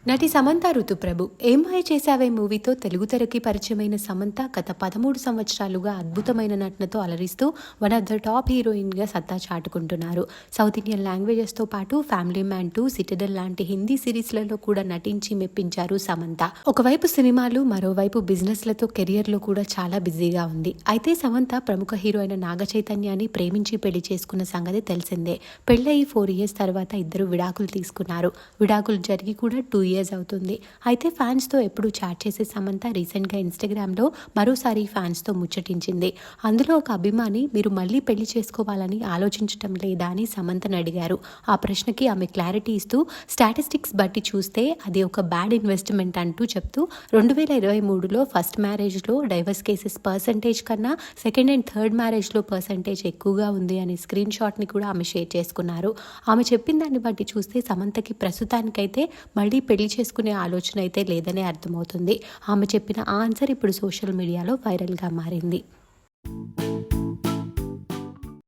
నటి సమంత ఋతుప్రభు ఏం మాయ చేశావే మూవీతో తెలుగు తెరకి పరిచయమైన సమంత గత 13 సంవత్సరాలుగా అద్భుతమైన నటనతో అలరిస్తూ వన్ ఆఫ్ ద టాప్ హీరోయిన్గా సత్తా చాటుకుంటున్నారు. సౌత్ ఇండియన్ లాంగ్వేజెస్తో పాటు ఫ్యామిలీ మ్యాన్ 2, సిటిడెన్ లాంటి హిందీ సిరీస్లలో కూడా నటించి మెప్పించారు సమంత. ఒకవైపు సినిమాలు, మరోవైపు బిజినెస్లతో కెరియర్లో కూడా చాలా బిజీగా ఉంది. అయితే సమంత ప్రముఖ హీరో అయిన నాగ చైతన్యాన్ని ప్రేమించి పెళ్లి చేసుకున్న సంగతి తెలిసిందే. పెళ్ళయి 4 years తర్వాత ఇద్దరు విడాకులు తీసుకున్నారు. విడాకులు జరిగి కూడా 2 years అవుతుంది. అయితే ఫ్యాన్స్తో ఎప్పుడు చాట్ చేసే సమంత రీసెంట్గా ఇన్స్టాగ్రామ్లో మరోసారి ఫ్యాన్స్తో ముచ్చటించింది. అందులో ఒక అభిమాని మీరు మళ్ళీ పెళ్లి చేసుకోవాలని ఆలోచించటం లేదా అని సమంతను అడిగారు. ఆ ప్రశ్నకి ఆమె క్లారిటీ ఇస్తూ స్టాటిస్టిక్స్ బట్టి చూస్తే అది ఒక బ్యాడ్ ఇన్వెస్ట్మెంట్ అంటూ చెప్తూ 2023లో ఫస్ట్ మ్యారేజ్లో డైవర్స్ కేసెస్ పర్సంటేజ్ కన్నా సెకండ్ అండ్ థర్డ్ మ్యారేజ్లో పర్సంటేజ్ ఎక్కువగా ఉంది అనే స్క్రీన్ షాట్ని కూడా ఆమె షేర్ చేసుకున్నారు. ఆమె చెప్పిన దాన్ని బట్టి చూస్తే సమంతకి ప్రస్తుతానికైతే మళ్ళీ పెళ్లి చేసుకునే ఆలోచన అయితే లేదనే అర్థమవుతుంది. ఆమె చెప్పిన ఆన్సర్ ఇప్పుడు సోషల్ మీడియాలో వైరల్గా మారింది.